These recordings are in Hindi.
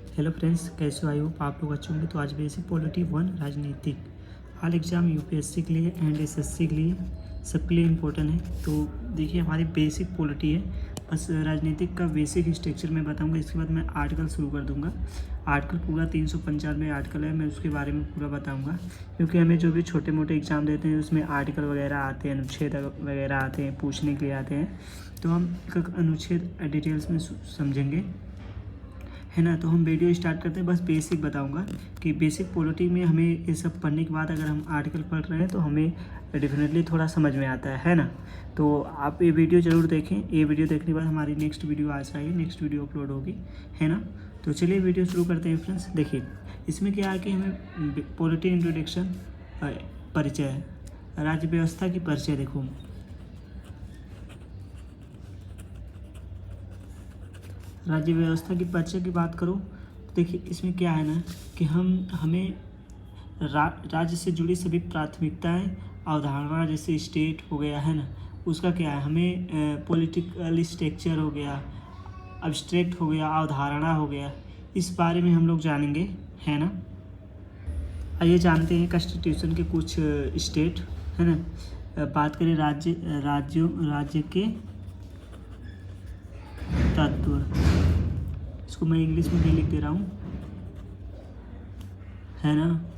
हेलो फ्रेंड्स, कैसे हो? आई होप आप लोग अच्छे होंगे। तो आज बेसिक पॉलिटी 1 राजनीतिक हाल एग्ज़ाम यूपीएससी के लिए एंड एसएससी के लिए सबके लिए इम्पोर्टेंट है। तो देखिए, हमारी बेसिक पॉलिटी है। बस राजनीतिक का बेसिक स्ट्रक्चर मैं बताऊंगा, इसके बाद मैं आर्टिकल शुरू कर दूंगा। आर्टिकल पूरा 395 आर्टिकल है, मैं उसके बारे में पूरा बताऊंगा, क्योंकि हमें जो भी छोटे मोटे एग्ज़ाम देते हैं उसमें आर्टिकल वगैरह आते हैं, अनुच्छेद वगैरह आते हैं, पूछने के लिए आते हैं। तो हम एक अनुच्छेद डिटेल्स में समझेंगे, है ना। तो हम वीडियो स्टार्ट करते हैं। बस बेसिक बताऊंगा कि बेसिक पॉलिटी में हमें ये सब पढ़ने के बाद अगर हम आर्टिकल पढ़ रहे हैं तो हमें डेफिनेटली थोड़ा समझ में आता है ना। तो आप ये वीडियो ज़रूर देखें। ये वीडियो देखने के बाद हमारी नेक्स्ट वीडियो आ जाएगी, नेक्स्ट वीडियो अपलोड होगी, है ना। तो चलिए वीडियो शुरू करते हैं फ्रेंड्स। देखिए, इसमें क्या है कि हमें पॉलिटी इंट्रोडक्शन, परिचय, राज्य व्यवस्था की परिचय। देखो, राज्य व्यवस्था की परिचय की बात करूँ तो देखिए, इसमें क्या है ना कि हमें राज्य से जुड़ी सभी प्राथमिकताएं, अवधारणा, जैसे स्टेट हो गया, है ना, उसका क्या है, हमें पॉलिटिकल स्ट्रक्चर हो गया, अब्स्ट्रैक्ट हो गया, अवधारणा हो गया, इस बारे में हम लोग जानेंगे, है ना। आइए जानते हैं कॉन्स्टिट्यूशन के कुछ स्टेट, है ना। बात करें राज्य के तत्व, इसको मैं इंग्लिश में भी लिख दे रहा हूँ, है ना।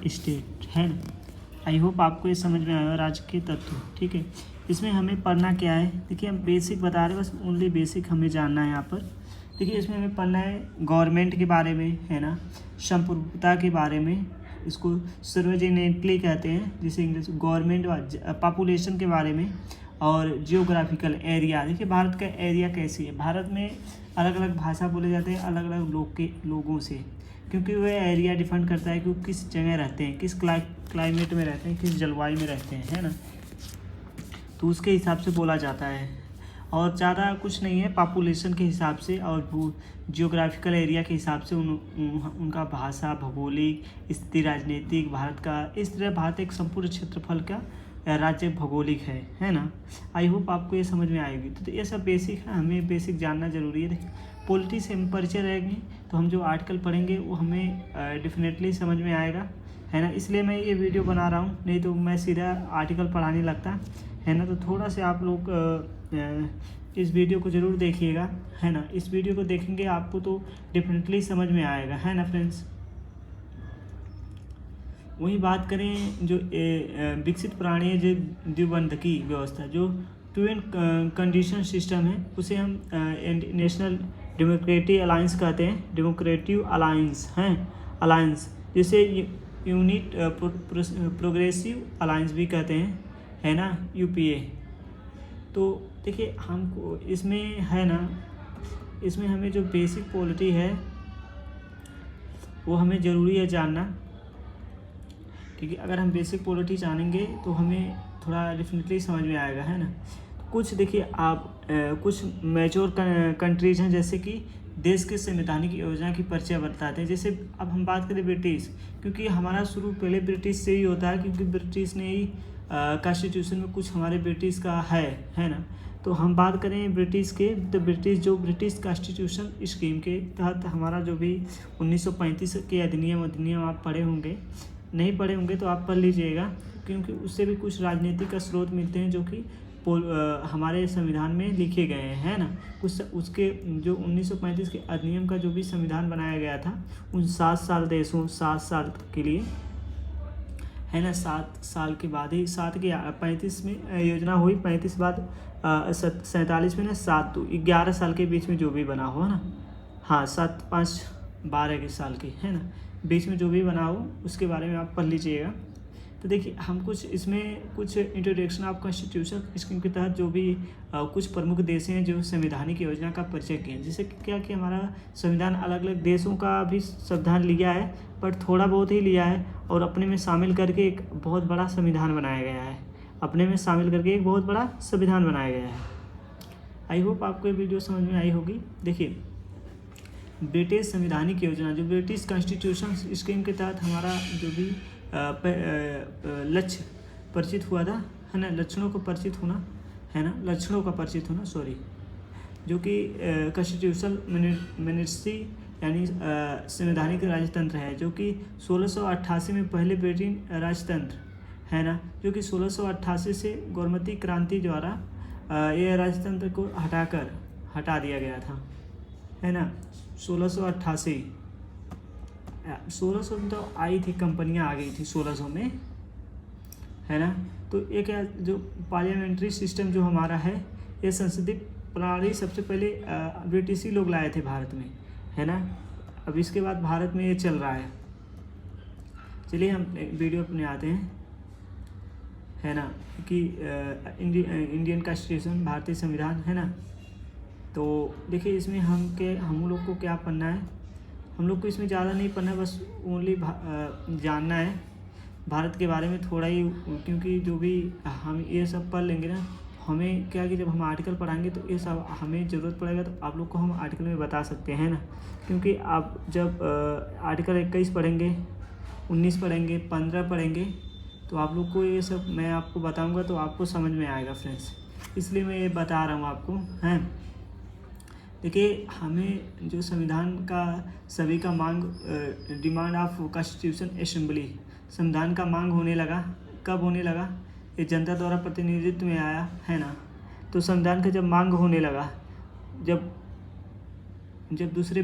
स्टेट, है ना। आई होप आपको ये समझ में आया, राज्य के तत्व, ठीक है। इसमें हमें पढ़ना क्या है, देखिए हम बेसिक बता रहे हैं, बस ओनली बेसिक हमें जानना है यहाँ पर। देखिए, इसमें हमें पढ़ना है गवर्नमेंट के बारे में, है ना, संप्रभुता के बारे में, इसको सर्वजनिकली कहते हैं, जिसे इंग्लिश गवर्नमेंट, पॉपुलेशन के बारे में, और जियोग्राफिकल एरिया। देखिए, भारत का एरिया कैसी है, भारत में अलग अलग भाषा बोले जाते हैं अलग अलग लोगों से, क्योंकि वह एरिया डिफाइन करता है कि वो किस जगह रहते हैं, किस क्लाइमेट में रहते हैं, किस जलवायु में रहते हैं, है ना। तो उसके हिसाब से बोला जाता है, और ज़्यादा कुछ नहीं है, पॉपुलेशन के हिसाब से और जियोग्राफिकल एरिया के हिसाब से उनका भाषा, भौगोलिक स्थिति, राजनीतिक, भारत का, इस तरह भारत एक संपूर्ण क्षेत्रफल का राज्य भौगोलिक है ना। आई होप आपको ये समझ में आएगी। तो ये सब बेसिक है, हमें बेसिक जानना जरूरी है। देखिए, पॉलिटी से हम परिचय रहेंगे तो हम जो आर्टिकल पढ़ेंगे वो हमें डेफिनेटली समझ में आएगा, है ना। इसलिए मैं ये वीडियो बना रहा हूँ, नहीं तो मैं सीधा आर्टिकल पढ़ाने लगता, है ना। तो थोड़ा से आप लोग इस वीडियो को ज़रूर देखिएगा, है ना। इस वीडियो को देखेंगे आपको तो डेफिनेटली समझ में आएगा, है ना फ्रेंड्स। वही बात करें जो विकसित प्राणी जो द्विबंधकी व्यवस्था, जो टू एंड कंडीशन सिस्टम है, उसे हम नेशनल डेमोक्रेटिक अलायंस कहते हैं, डेमोक्रेटिव अलायंस हैं, अलायंस, जिसे यूनिट प्रोग्रेसिव अलायंस भी कहते हैं, है ना, यूपीए। तो देखिए, हमको इसमें है ना, इसमें हमें जो बेसिक पॉलिटी है वो हमें ज़रूरी है जानना, क्योंकि अगर हम बेसिक पॉलिटी जानेंगे तो हमें थोड़ा डेफिनेटली समझ में आएगा, है ना। कुछ देखिए आप, कुछ मेजर कंट्रीज हैं, जैसे कि देश के संवैधानिक योजना की परिचय बताते हैं। जैसे अब हम बात करें ब्रिटिश, क्योंकि हमारा शुरू पहले ब्रिटिश से ही होता है, क्योंकि ब्रिटिश ने ही कॉन्स्टिट्यूशन में कुछ हमारे ब्रिटिश का है ना। तो हम बात करें ब्रिटिश के, तो ब्रिटिश कॉन्स्टिट्यूशन स्कीम के तहत हमारा जो भी 1935 के अधिनियम आप पढ़े होंगे, नहीं पढ़े होंगे तो आप पढ़ लीजिएगा, क्योंकि उससे भी कुछ राजनीतिक का स्रोत मिलते हैं जो कि हमारे संविधान में लिखे गए हैं, है ना। कुछ उसके जो 1935 के अधिनियम का जो भी संविधान बनाया गया था, उन 7 साल देशों, 7 साल के लिए, है ना, 7 साल के बाद ही, 7 के 35 में योजना हुई, 35 बाद 47 में ना, 7 तो 11 साल के बीच में जो भी बना हो, है ना, हाँ, 7 5 12 के साल की, है ना, बीच में जो भी बना हो उसके बारे में आप पढ़ लीजिएगा। तो देखिए, हम कुछ इसमें कुछ इंट्रोडक्शन ऑफ कॉन्स्टिट्यूशन स्कीम के तहत जो भी कुछ प्रमुख देश हैं जो संवैधानिक योजना का परिचय किए, जैसे क्या कि हमारा संविधान अलग अलग देशों का भी संविधान लिया है, पर थोड़ा बहुत ही लिया है, और अपने में शामिल करके एक बहुत बड़ा संविधान बनाया गया है, अपने में शामिल करके एक बहुत बड़ा संविधान बनाया गया है। आई होप आपको ये वीडियो समझ में आई होगी। देखिए, ब्रिटिश संवैधानिक योजना, जो ब्रिटिश कॉन्स्टिट्यूशन स्कीम के तहत हमारा जो भी लक्ष्य परिचित हुआ था, है ना, लक्षणों को परिचित होना, है ना, लक्षणों का परिचित होना, सॉरी, जो कि कॉन्स्टिट्यूशनल मिनिस्ट्री यानी संवैधानिक राजतंत्र है, जो कि 1688 में पहले ब्रिटेन राजतंत्र, है ना, जो कि 1688 से गोरमती क्रांति द्वारा यह राजतंत्र को हटा दिया गया था, है ना। 1688 1600 में तो आई थी, कंपनियां आ गई थी 1600 में, है ना। तो एक जो पार्लियामेंट्री सिस्टम जो हमारा है, ये संसदीय प्रणाली सबसे पहले ब्रिटिश ही लोग लाए थे भारत में, है ना। अब इसके बाद भारत में ये चल रहा है। चलिए हम वीडियो अपने आते हैं, है ना, कि इंडियन कॉन्स्टिट्यूशन, भारतीय संविधान, है ना। तो देखिए इसमें हम लोग को क्या पढ़ना है, हम लोग को इसमें ज़्यादा नहीं पढ़ना है, बस ओनली जानना है भारत के बारे में थोड़ा ही, क्योंकि जो भी हम ये सब पढ़ लेंगे ना, हमें क्या कि जब हम आर्टिकल पढ़ाएंगे तो ये सब हमें ज़रूरत पड़ेगा, तो आप लोग को हम आर्टिकल में बता सकते हैं ना। क्योंकि आप जब आर्टिकल 21 पढ़ेंगे, 19 पढ़ेंगे, 15 पढ़ेंगे, तो आप लोग को ये सब मैं आपको बताऊंगा तो आपको समझ में आएगा फ्रेंड्स, इसलिए मैं ये बता रहा हूँ आपको, हैं। देखिए हमें जो संविधान का सभी का मांग, डिमांड ऑफ कॉन्स्टिट्यूशन असेंबली, संविधान का मांग होने लगा, कब होने लगा, ये जनता द्वारा प्रतिनिधित्व में आया, है ना। तो संविधान का जब मांग होने लगा, जब दूसरे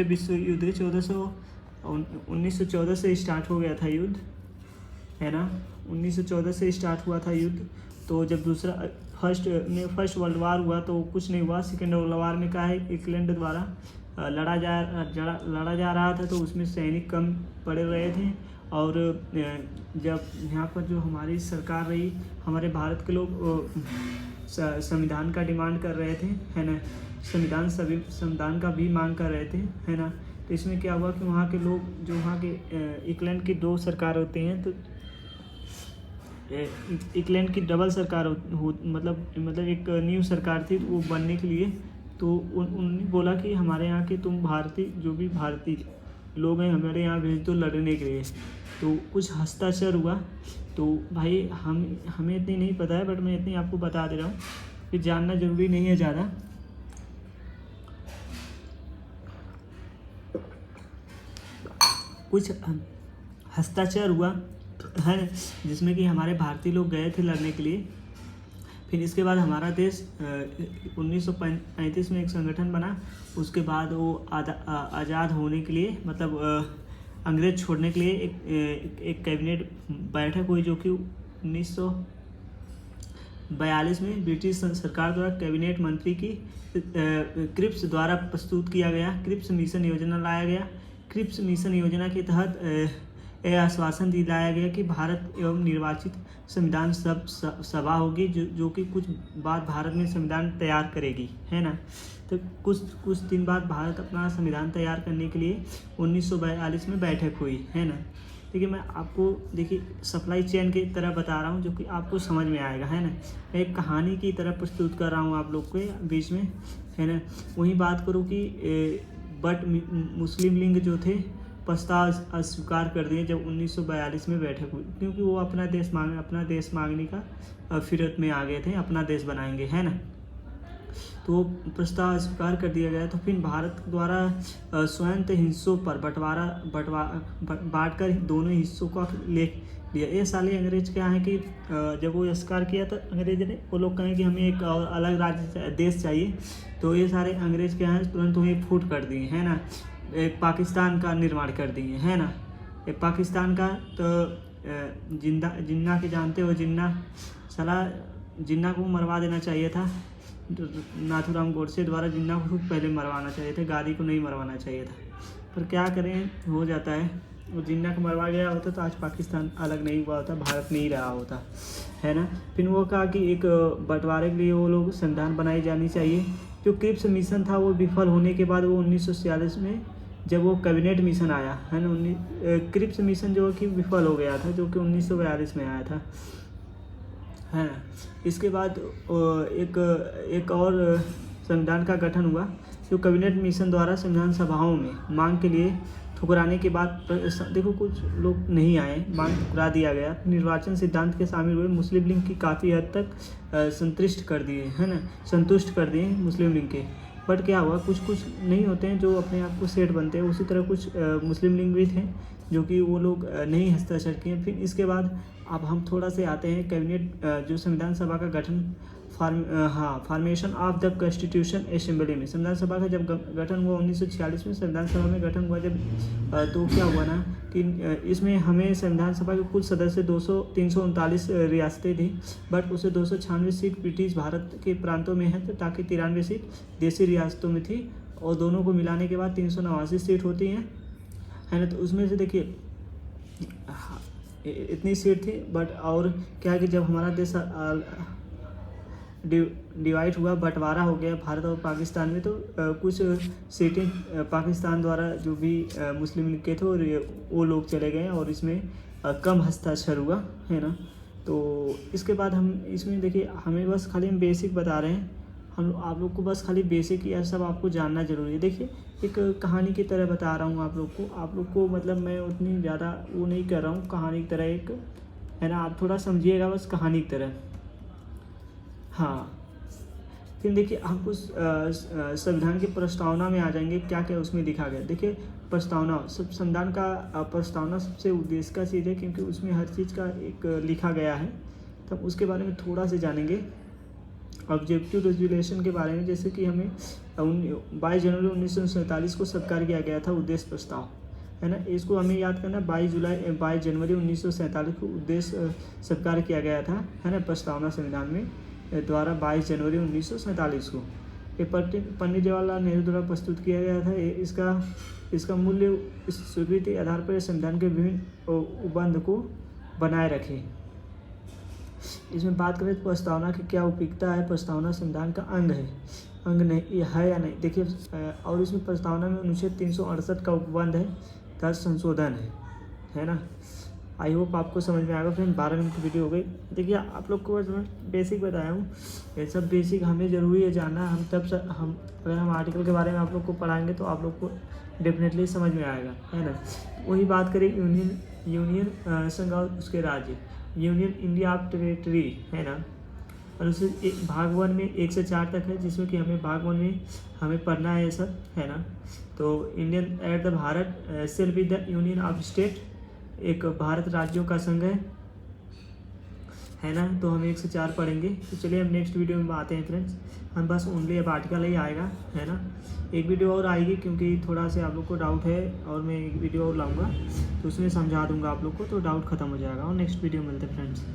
विश्व युद्ध 1914 से स्टार्ट हो गया था युद्ध, है ना, 1914 से स्टार्ट हुआ था युद्ध। तो जब फर्स्ट वर्ल्ड वार हुआ तो कुछ नहीं हुआ। सेकेंड वर्ल्ड वार में क्या है, इंग्लैंड द्वारा लड़ा जा रहा था, तो उसमें सैनिक कम पड़े रहे थे। और जब यहाँ पर जो हमारी सरकार रही, हमारे भारत के लोग संविधान का डिमांड कर रहे थे, है ना, संविधान का भी मांग कर रहे थे, है ना। तो इसमें क्या हुआ कि वहाँ के लोग, जो वहाँ के इंग्लैंड की 2 सरकार होते हैं, तो इंग्लैंड की डबल सरकार मतलब एक न्यू सरकार थी, वो बनने के लिए तो उन्होंने बोला कि हमारे यहाँ के तुम भारतीय लोग हैं, हमारे यहाँ भेज दो लड़ने के लिए। तो कुछ हस्ताक्षर हुआ। तो भाई हमें इतनी नहीं पता है, बट मैं इतनी आपको बता दे रहा हूँ कि जानना ज़रूरी नहीं है ज़्यादा। कुछ हस्ताक्षर हुआ है, जिसमें कि हमारे भारतीय लोग गए थे लड़ने के लिए। फिर इसके बाद हमारा देश 1935 में एक संगठन बना। उसके बाद वो आज़ाद होने के लिए, मतलब अंग्रेज छोड़ने के लिए एक कैबिनेट बैठक हुई, जो कि 1942 में ब्रिटिश सरकार द्वारा कैबिनेट मंत्री की क्रिप्स द्वारा प्रस्तुत किया गया। क्रिप्स मिशन योजना लाया गया। क्रिप्स मिशन योजना के तहत यह आश्वासन दिलाया गया कि भारत एवं निर्वाचित संविधान सभा होगी, जो कि कुछ बाद भारत में संविधान तैयार करेगी, है ना। तो कुछ दिन बाद भारत अपना संविधान तैयार करने के लिए 1942 में बैठक हुई, है ना। देखिए मैं आपको सप्लाई चेन की तरह बता रहा हूँ, जो कि आपको समझ में आएगा, है ना। एक कहानी की तरह प्रस्तुत कर रहा हूँ आप लोग के बीच में, है ना। वहीं बात करूँ कि बट मुस्लिम लीग जो थे प्रस्ताव अस्वीकार कर दिए जब 1942 में बैठक हुई, क्योंकि वो अपना देश मांगने का फिरत में आ गए थे, अपना देश बनाएंगे, है ना। तो प्रस्ताव अस्वीकार कर दिया गया। तो फिर भारत द्वारा स्वयं हिस्सों पर बांटकर दोनों हिस्सों का ले लिया। ये साले अंग्रेज क्या है कि जब वो अस्वीकार किया तो अंग्रेज ने, वो लोग कहें कि हमें एक और अलग देश चाहिए, तो ये सारे अंग्रेज क्या हैं तुरंत वहीं फूट कर दिए, है ना। एक पाकिस्तान का निर्माण कर दिए, है ना। एक पाकिस्तान का, तो जिन्ना के जानते हो, जिन्ना को मरवा देना चाहिए था। नाथूराम गोडसे द्वारा जिन्ना को पहले मरवाना चाहिए था, गांधी को नहीं मरवाना चाहिए था। पर क्या करें, हो जाता है। वो जिन्ना को मरवा गया होता तो आज पाकिस्तान अलग नहीं हुआ होता, भारत नहीं रहा होता, है ना। फिर वो कहा कि एक बंटवारे के लिए वो लोग संविधान बनाई जानी चाहिए। जो क्रिप्स मिशन था वो विफल होने के बाद वो 1946 में जब वो कैबिनेट मिशन आया, है ना, क्रिप्स मिशन जो कि विफल हो गया था, जो कि 1942 में आया था, है ना। इसके बाद एक और संविधान का गठन हुआ, जो कैबिनेट मिशन द्वारा संविधान सभाओं में मांग के लिए ठुकराने के बाद देखो कुछ लोग नहीं आए, मांग ठुकरा दिया गया। निर्वाचन सिद्धांत के शामिल हुए मुस्लिम लीग की काफ़ी हद तक संतुष्ट कर दिए, है ना, संतुष्ट कर दिए मुस्लिम लीग के। बट क्या हुआ, कुछ कुछ नहीं होते हैं जो अपने आप को सेठ बनते हैं, उसी तरह कुछ मुस्लिम लीग भी थे जो कि वो लोग नहीं हस्ताक्षर किए। फिर इसके बाद अब हम थोड़ा से आते हैं कैबिनेट, जो संविधान सभा का गठन formation of the constitution assembly में। संविधान सभा का जब गठन हुआ 1946 में संविधान सभा में गठन हुआ जब, तो क्या हुआ ना कि इसमें हमें संविधान सभा के कुल सदस्य 339 रियासतें थी, बट उसे 296 सीट ब्रिटिश भारत के प्रांतों में है, तो ताकि 93 सीट देसी रियासतों में थी, और दोनों को मिलाने के बाद 389 सीट होती हैं, है ना। तो उसमें से देखिए इतनी सीट थी, बट और क्या है कि जब हमारा देश डिवाइड हुआ, बंटवारा हो गया भारत और पाकिस्तान में, तो कुछ सीटें पाकिस्तान द्वारा जो भी मुस्लिम लीग के थे और वो लोग चले गए, और इसमें कम हस्ताक्षर हुआ, है ना। तो इसके बाद हम इसमें देखिए, हमें बस खाली हम बेसिक बता रहे हैं, हम आप लोग को बस खाली बेसिक यह सब आपको जानना जरूरी है। देखिए एक कहानी की तरह बता रहा हूँ आप लोग को मतलब मैं उतनी ज़्यादा वो नहीं कर रहा हूँ, कहानी की तरह एक, है ना, आप थोड़ा समझिएगा बस कहानी की तरह। हाँ, फिर देखिए हम कुछ संविधान की प्रस्तावना में आ जाएंगे, क्या क्या उसमें लिखा गया। देखिए प्रस्तावना, सब संविधान का प्रस्तावना सबसे उद्देश्य का चीज़ है, क्योंकि उसमें हर चीज़ का एक लिखा गया है, तब उसके बारे में थोड़ा से जानेंगे। ऑब्जेक्टिव रेजोल्यूशन के बारे में, जैसे कि हमें 22 जनवरी 1947 को स्वीकार किया गया था उद्देश्य प्रस्ताव, है ना, इसको हमें याद करना। 22 जनवरी 1947 को उद्देश्य स्वीकार किया गया था, है ना, प्रस्तावना संविधान में द्वारा 22 जनवरी 1947 को ये पंडित जवाहरलाल नेहरू द्वारा प्रस्तुत किया गया था। इसका मूल्य इस स्वीकृति आधार पर संविधान के विभिन्न उपबंध को बनाए रखे। इसमें बात करें तो प्रस्तावना की क्या उपयोगिता है। प्रस्तावना संविधान का अंग नहीं है या नहीं, देखिए, और इसमें प्रस्तावना में अनुच्छेद 368 का उपबंध है, 10 संशोधन है ना। आई होप आपको समझ में आएगा फ्रेंड। 12 मिनट की वीडियो हो गई। देखिए आप लोग को बस बेसिक बताया हूँ, ये सब बेसिक हमें ज़रूरी है जानना। हम अगर हम आर्टिकल के बारे में आप लोग को पढ़ाएंगे तो आप लोग को डेफिनेटली समझ में आएगा, है ना। वही बात करें यूनियन संघ और उसके राज्य, यूनियन इंडिया ऑफ टेरिटरी, है ना, और उसे भाग 1 में 1 से 4 तक है, जिसमें कि हमें भाग 1 में हमें पढ़ना है ये सब, है ना। तो Indian at the Bharat shall be the union of state, एक भारत राज्यों का संघ है ना। तो हम 1 से 4 पढ़ेंगे। तो चलिए हम नेक्स्ट वीडियो में आते हैं फ्रेंड्स। हम बस ओनली अब आर्टिकल ही आएगा, है ना। एक वीडियो और आएगी क्योंकि थोड़ा से आप लोग को डाउट है, और मैं एक वीडियो और लाऊंगा तो उसमें समझा दूंगा आप लोग को, तो डाउट खत्म हो जाएगा। और नेक्स्ट वीडियो मिलते हैं फ्रेंड्स।